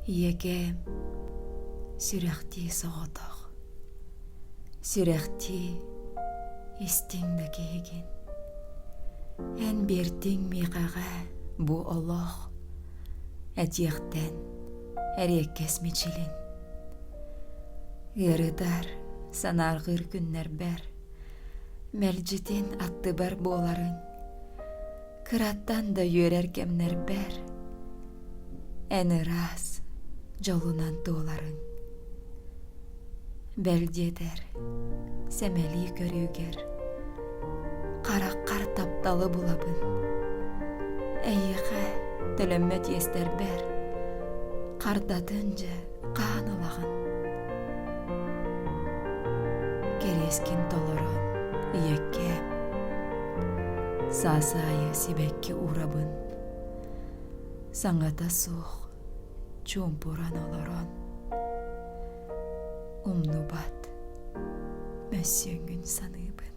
Иеге сүрәхти соғытық. Сүрәхти истіңді кейген. Ән бердің миғаға бұ олық. Әтияқтен әреккес мечелін. Ғырыдар санарғыр күннер бәр. Мәлжетін атты бар боларын. Кыраттан да йөрәр кемнер бәр. Әні рас жолунан туоларын. Бәлдедер сәмәли көрігер. Қараққар тапталы булабын. Әйіға төлөммөт естер бәр. Қардатынжы қанылағын. Керескин толорон иекке. Сасайы себекке урабын. Саңата сух чумпуран олорон. Умнубат мөссөңүн саныбын.